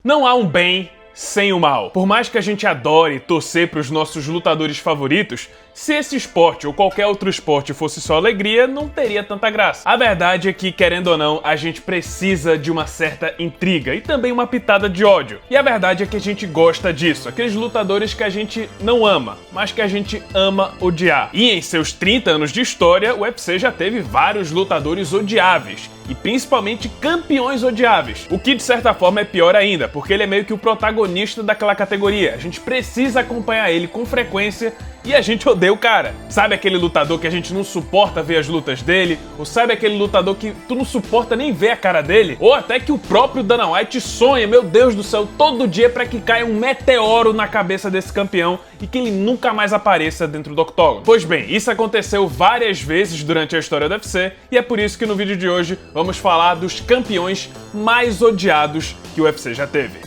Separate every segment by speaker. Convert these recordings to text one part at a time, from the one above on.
Speaker 1: Não há um bem sem o mal. Por mais que a gente adore torcer para os nossos lutadores favoritos, se esse esporte ou qualquer outro esporte fosse só alegria, não teria tanta graça. A verdade é que, querendo ou não, a gente precisa de uma certa intriga e também uma pitada de ódio. E a verdade é que a gente gosta disso, aqueles lutadores que a gente não ama, mas que a gente ama odiar. E em seus 30 anos de história, o UFC já teve vários lutadores odiáveis. E principalmente campeões odiáveis. O que de certa forma é pior ainda, porque ele é meio que o protagonista daquela categoria. A gente precisa acompanhar ele com frequência e a gente odeia o cara. Sabe aquele lutador que a gente não suporta ver as lutas dele? Ou sabe aquele lutador que tu não suporta nem ver a cara dele? Ou até que o próprio Dana White sonha, meu Deus do céu, todo dia pra que caia um meteoro na cabeça desse campeão e que ele nunca mais apareça dentro do octógono. Pois bem, isso aconteceu várias vezes durante a história do UFC e é por isso que no vídeo de hoje vamos falar dos campeões mais odiados que o UFC já teve.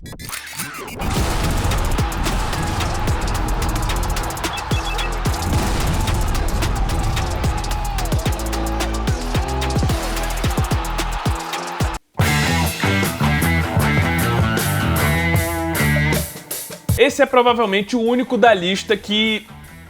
Speaker 1: Esse é provavelmente o único da lista que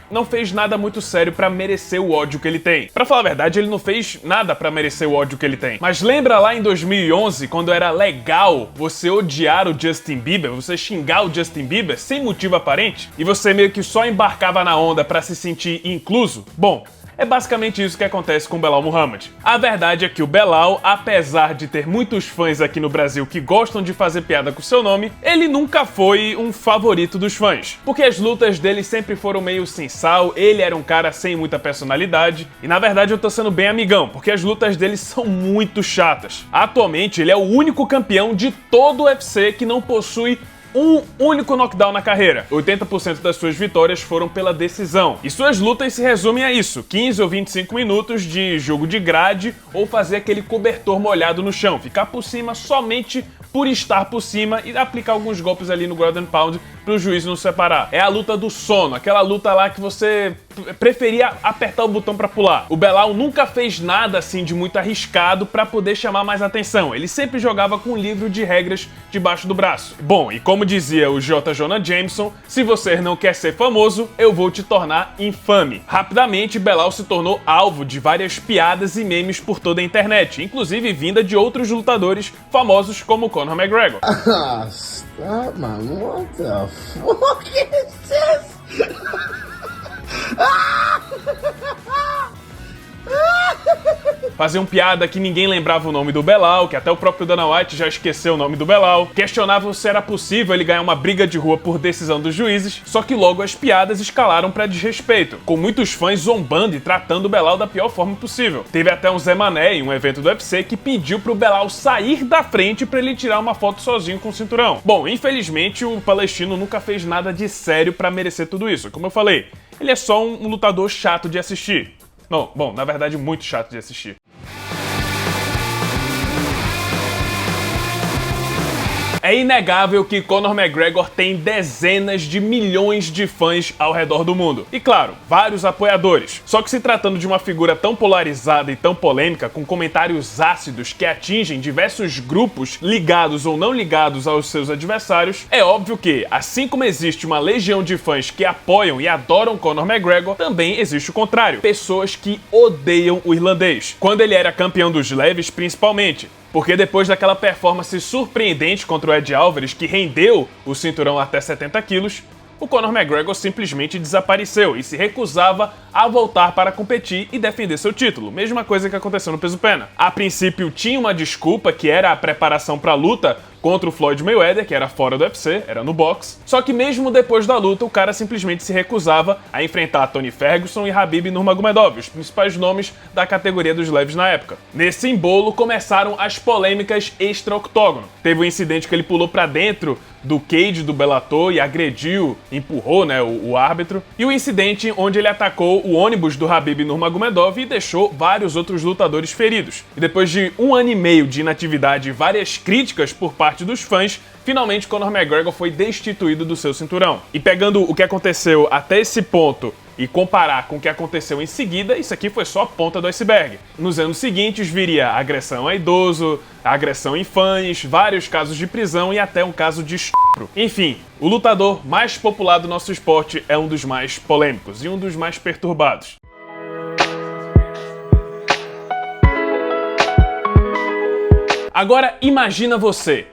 Speaker 1: não fez nada muito sério pra merecer o ódio que ele tem. Pra falar a verdade, ele não fez nada pra merecer o ódio que ele tem. Mas lembra lá em 2011, quando era legal você odiar o Justin Bieber, você xingar o Justin Bieber sem motivo aparente? E você meio que só embarcava na onda pra se sentir incluso? Bom, é basicamente isso que acontece com o Belal Muhammad. A verdade é que o Belal, apesar de ter muitos fãs aqui no Brasil que gostam de fazer piada com seu nome, ele nunca foi um favorito dos fãs. Porque as lutas dele sempre foram meio sem sal, ele era um cara sem muita personalidade, e na verdade eu tô sendo bem amigão, porque as lutas dele são muito chatas. Atualmente ele é o único campeão de todo o UFC que não possui um único knockdown na carreira. 80% das suas vitórias foram pela decisão. E suas lutas se resumem a isso: 15 ou 25 minutos de jogo de grade ou fazer aquele cobertor molhado no chão, ficar por cima somente por estar por cima e aplicar alguns golpes ali no ground and pound pro juiz não separar. É a luta do sono, aquela luta lá que você preferia apertar o botão pra pular. O Belal nunca fez nada assim de muito arriscado pra poder chamar mais atenção. Ele sempre jogava com um livro de regras debaixo do braço. Bom, e como dizia o J. Jonah Jameson, se você não quer ser famoso, eu vou te tornar infame. Rapidamente, Belal se tornou alvo de várias piadas e memes por toda a internet, inclusive vinda de outros lutadores famosos como Conor McGregor.
Speaker 2: Stop, man. What the fuck is this?
Speaker 1: Faziam piada que ninguém lembrava o nome do Belal, que até o próprio Dana White já esqueceu o nome do Belal. Questionavam se era possível ele ganhar uma briga de rua por decisão dos juízes, só que logo as piadas escalaram pra desrespeito, com muitos fãs zombando e tratando o Belal da pior forma possível. Teve até um Zé Mané em um evento do UFC que pediu pro Belal sair da frente pra ele tirar uma foto sozinho com o cinturão. Bom, infelizmente o palestino nunca fez nada de sério pra merecer tudo isso. Como eu falei, ele é só um lutador chato de assistir. Não, bom, na verdade muito chato de assistir. É inegável que Conor McGregor tem dezenas de milhões de fãs ao redor do mundo. E claro, vários apoiadores. Só que se tratando de uma figura tão polarizada e tão polêmica, com comentários ácidos que atingem diversos grupos ligados ou não ligados aos seus adversários, é óbvio que, assim como existe uma legião de fãs que apoiam e adoram Conor McGregor, também existe o contrário. Pessoas que odeiam o irlandês. Quando ele era campeão dos leves, principalmente. Porque depois daquela performance surpreendente contra o Ed Alvarez, que rendeu o cinturão até 70 quilos, o Conor McGregor simplesmente desapareceu e se recusava a voltar para competir e defender seu título. Mesma coisa que aconteceu no peso-pena. A princípio tinha uma desculpa, que era a preparação para a luta contra o Floyd Mayweather, que era fora do UFC, era no boxe. Só que mesmo depois da luta, o cara simplesmente se recusava a enfrentar Tony Ferguson e Khabib Nurmagomedov, os principais nomes da categoria dos leves na época. Nesse embolo começaram as polêmicas extra-octógono. Teve um incidente que ele pulou pra dentro do cage do Bellator e agrediu, empurrou, né, o árbitro. E o incidente onde ele atacou o ônibus do Khabib Nurmagomedov e deixou vários outros lutadores feridos. E depois de 1 ano e meio de inatividade e várias críticas por parte dos fãs, finalmente Conor McGregor foi destituído do seu cinturão. E pegando o que aconteceu até esse ponto e comparar com o que aconteceu em seguida, isso aqui foi só a ponta do iceberg. Nos anos seguintes viria agressão a idoso, agressão em fãs, vários casos de prisão e até um caso de estupro. Enfim, o lutador mais popular do nosso esporte é um dos mais polêmicos e um dos mais perturbados. Agora imagina você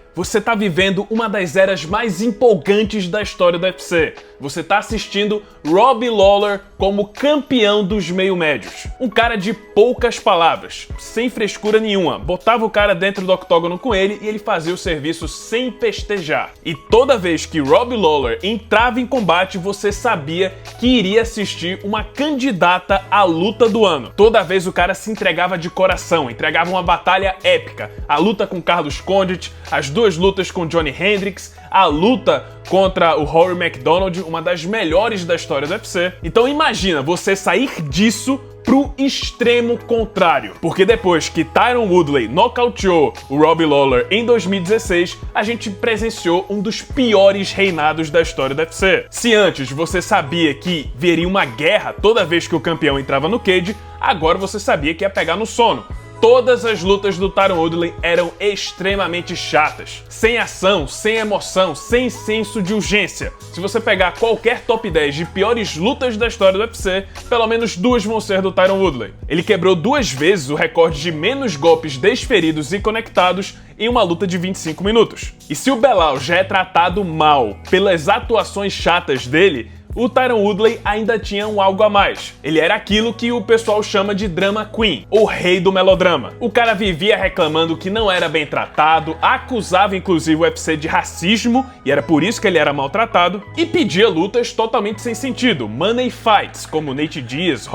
Speaker 1: tá vivendo uma das eras mais empolgantes da história do UFC. Você tá assistindo Robbie Lawler como campeão dos meio-médios. Um cara de poucas palavras, sem frescura nenhuma. Botava o cara dentro do octógono com ele e ele fazia o serviço sem pestejar. E toda vez que Robbie Lawler entrava em combate, você sabia que iria assistir uma candidata à luta do ano. Toda vez o cara se entregava de coração, entregava uma batalha épica. A luta com Carlos Condit, as duas lutas com Johnny Hendricks, a luta contra o Rory MacDonald, uma das melhores da história do UFC. Então imagina você sair disso pro extremo contrário. Porque depois que Tyron Woodley nocauteou o Robbie Lawler em 2016, a gente presenciou um dos piores reinados da história do UFC. Se antes você sabia que viria uma guerra toda vez que o campeão entrava no cage, agora você sabia que ia pegar no sono. Todas as lutas do Tyron Woodley eram extremamente chatas, sem ação, sem emoção, sem senso de urgência. Se você pegar qualquer top 10 de piores lutas da história do UFC, pelo menos duas vão ser do Tyron Woodley. Ele quebrou 2 vezes o recorde de menos golpes desferidos e conectados em uma luta de 25 minutos. E se o Belal já é tratado mal pelas atuações chatas dele, o Tyron Woodley ainda tinha um algo a mais. Ele era aquilo que o pessoal chama de drama queen, o rei do melodrama. O cara vivia reclamando que não era bem tratado, acusava inclusive o UFC de racismo, e era por isso que ele era maltratado, e pedia lutas totalmente sem sentido, money fights, como Nate Diaz,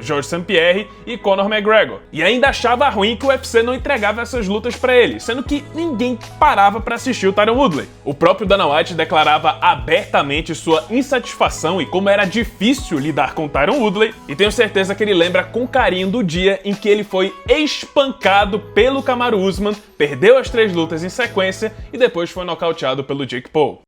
Speaker 1: Georges St-Pierre e Conor McGregor. E ainda achava ruim que o UFC não entregava essas lutas pra ele, sendo que ninguém parava pra assistir o Tyron Woodley. O próprio Dana White declarava abertamente sua insatisfação e como era difícil lidar com Tyron Woodley, e tenho certeza que ele lembra com carinho do dia em que ele foi espancado pelo Kamaru Usman, perdeu as 3 lutas em sequência e depois foi nocauteado pelo Jake Paul.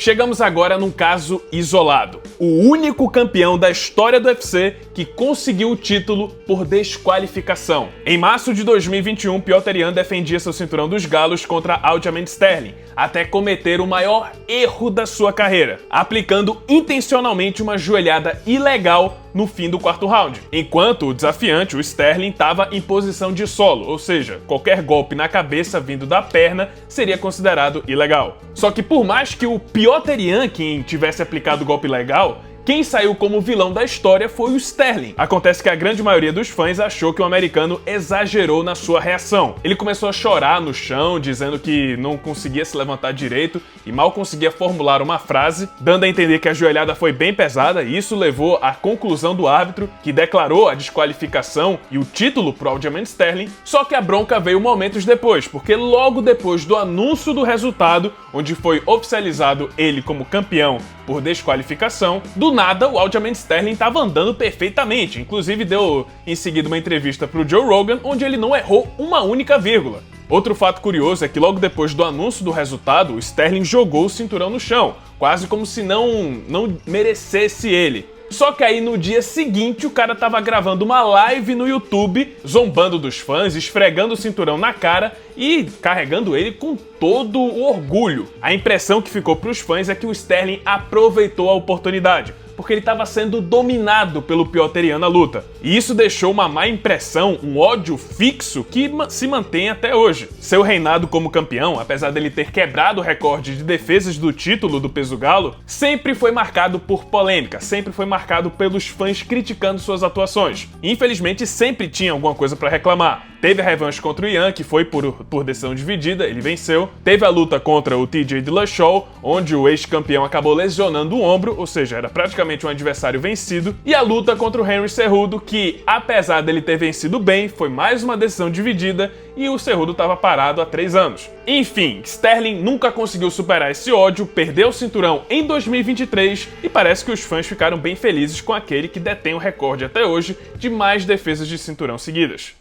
Speaker 1: Chegamos agora num caso isolado. O único campeão da história do UFC que conseguiu o título por desqualificação. Em março de 2021, Petr Yan defendia seu cinturão dos galos contra Aljamain Sterling, até cometer o maior erro da sua carreira, aplicando intencionalmente uma joelhada ilegal no fim do 4º round, enquanto o desafiante, o Sterling, estava em posição de solo, ou seja, qualquer golpe na cabeça vindo da perna seria considerado ilegal. Só que por mais que o Petr Yan quem tivesse aplicado o golpe legal, quem saiu como vilão da história foi o Sterling. Acontece que a grande maioria dos fãs achou que o americano exagerou na sua reação. Ele começou a chorar no chão, dizendo que não conseguia se levantar direito e mal conseguia formular uma frase, dando a entender que a joelhada foi bem pesada, e isso levou à conclusão do árbitro, que declarou a desqualificação e o título pro Aljamain Sterling. Só que a bronca veio momentos depois, porque logo depois do anúncio do resultado, onde foi oficializado ele como campeão por desqualificação, do nada o Aljamain Sterling estava andando perfeitamente, inclusive deu em seguida uma entrevista pro Joe Rogan, onde ele não errou uma única vírgula. Outro fato curioso é que logo depois do anúncio do resultado, o Sterling jogou o cinturão no chão, quase como se não merecesse ele. Só que aí no dia seguinte o cara tava gravando uma live no YouTube, zombando dos fãs, esfregando o cinturão na cara e carregando ele com todo o orgulho. A impressão que ficou pros fãs é que o Sterling aproveitou a oportunidade, porque ele estava sendo dominado pelo Petr Yan na luta. E isso deixou uma má impressão, um ódio fixo que se mantém até hoje. Seu reinado como campeão, apesar dele ter quebrado o recorde de defesas do título do peso galo, sempre foi marcado por polêmica, sempre foi marcado pelos fãs criticando suas atuações. E, infelizmente, sempre tinha alguma coisa para reclamar. Teve a revanche contra o Yan, que foi por decisão dividida, ele venceu. Teve a luta contra o TJ Dillashaw, onde o ex-campeão acabou lesionando o ombro, ou seja, era praticamente um adversário vencido. E a luta contra o Henry Cejudo, que apesar dele ter vencido bem, foi mais uma decisão dividida e o Cejudo estava parado há 3 anos. Enfim, Sterling nunca conseguiu superar esse ódio, perdeu o cinturão em 2023 e parece que os fãs ficaram bem felizes com aquele que detém o recorde até hoje de mais defesas de cinturão seguidas.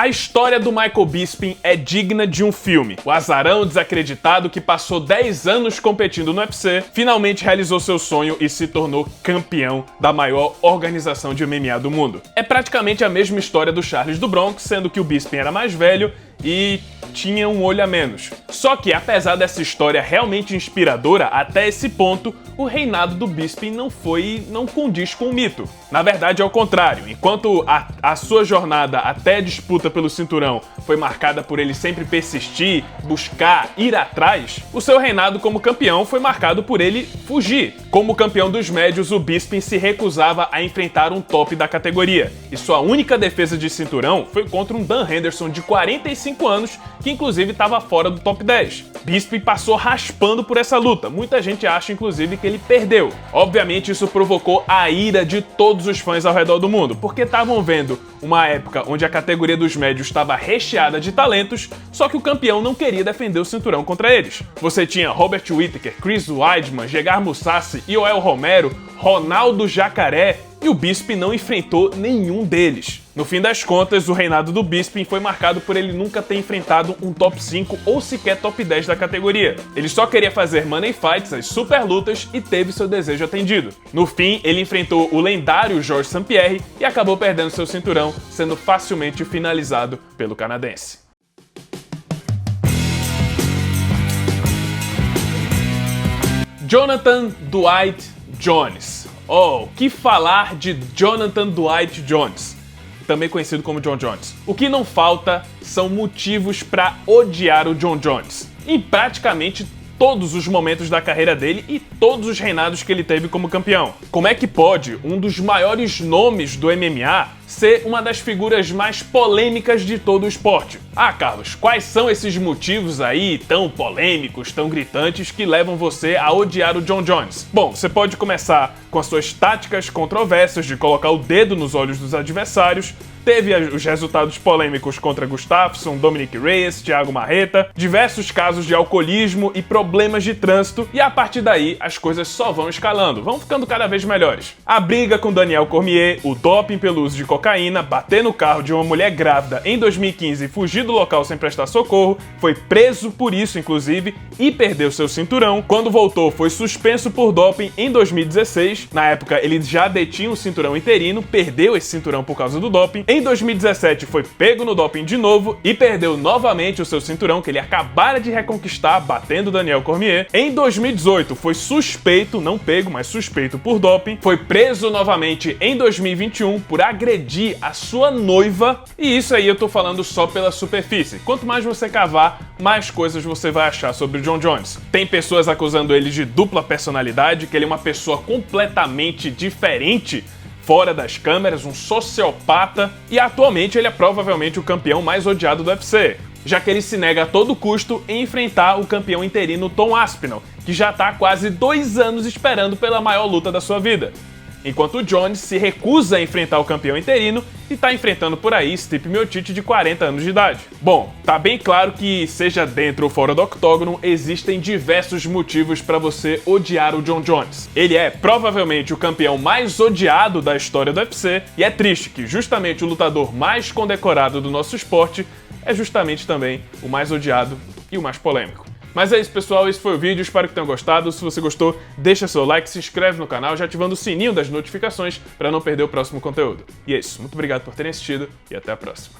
Speaker 1: A história do Michael Bisping é digna de um filme. O azarão desacreditado que passou 10 anos competindo no UFC, finalmente realizou seu sonho e se tornou campeão da maior organização de MMA do mundo. É praticamente a mesma história do Charles do Bronx, sendo que o Bisping era mais velho e tinha um olho a menos. Só que, apesar dessa história realmente inspiradora, até esse ponto, o reinado do Bisping não condiz com o mito. Na verdade, é o contrário. Enquanto a sua jornada até a disputa pelo cinturão foi marcada por ele sempre persistir, buscar, ir atrás, o seu reinado como campeão foi marcado por ele fugir. Como campeão dos médios, o Bisping se recusava a enfrentar um top da categoria, e sua única defesa de cinturão foi contra um Dan Henderson de 45 anos, que inclusive estava fora do top 10. Bisping passou raspando por essa luta, muita gente acha inclusive que ele perdeu. Obviamente isso provocou a ira de todos os fãs ao redor do mundo, porque estavam vendo uma época onde a categoria dos médios estava recheada de talentos, só que o campeão não queria defender o cinturão contra eles. Você tinha Robert Whittaker, Chris Weidman, Gegard Mousasi, Yoel Romero, Ronaldo Jacaré, e o Bisping não enfrentou nenhum deles. No fim das contas, o reinado do Bisping foi marcado por ele nunca ter enfrentado um top 5 ou sequer top 10 da categoria. Ele só queria fazer money fights, as super lutas, e teve seu desejo atendido. No fim, ele enfrentou o lendário Georges St-Pierre e acabou perdendo seu cinturão, sendo facilmente finalizado pelo canadense. Jonathan Dwight Jones. Oh, o que falar de Jonathan Dwight Jones, também conhecido como Jon Jones? O que não falta são motivos para odiar o Jon Jones, em praticamente todos os momentos da carreira dele e todos os reinados que ele teve como campeão. Como é que pode um dos maiores nomes do MMA ser uma das figuras mais polêmicas de todo o esporte? Ah, Carlos, quais são esses motivos aí tão polêmicos, tão gritantes que levam você a odiar o Jon Jones? Bom, você pode começar com as suas táticas controversas de colocar o dedo nos olhos dos adversários. Teve os resultados polêmicos contra Gustafsson, Dominic Reyes, Thiago Marreta, diversos casos de alcoolismo e problemas de trânsito, e a partir daí as coisas só vão escalando, vão ficando cada vez melhores. A briga com Daniel Cormier, o doping pelo uso de cocaína, bater no carro de uma mulher grávida em 2015 e fugir do local sem prestar socorro, foi preso por isso inclusive e perdeu seu cinturão. Quando voltou foi suspenso por doping em 2016, na época ele já detinha o cinturão interino, perdeu esse cinturão por causa do doping. Em 2017 foi pego no doping de novo e perdeu novamente o seu cinturão que ele acabara de reconquistar batendo Daniel Cormier. Em 2018 foi suspeito, não pego, mas suspeito por doping. Foi preso novamente em 2021 por agredir a sua noiva. E isso aí eu tô falando só pela superfície. Quanto mais você cavar, mais coisas você vai achar sobre o Jon Jones. Tem pessoas acusando ele de dupla personalidade, que ele é uma pessoa completamente diferente fora das câmeras, um sociopata, e atualmente ele é provavelmente o campeão mais odiado do UFC, já que ele se nega a todo custo em enfrentar o campeão interino Tom Aspinall, que já está há quase 2 anos esperando pela maior luta da sua vida. Enquanto o Jones se recusa a enfrentar o campeão interino e tá enfrentando por aí Stipe Miocic de 40 anos de idade. Bom, tá bem claro que, seja dentro ou fora do octógono, existem diversos motivos para você odiar o Jon Jones. Ele é provavelmente o campeão mais odiado da história do UFC e é triste que justamente o lutador mais condecorado do nosso esporte é justamente também o mais odiado e o mais polêmico. Mas é isso, pessoal, esse foi o vídeo, espero que tenham gostado. Se você gostou, deixa seu like, se inscreve no canal, já ativando o sininho das notificações para não perder o próximo conteúdo. E é isso, muito obrigado por terem assistido e até a próxima.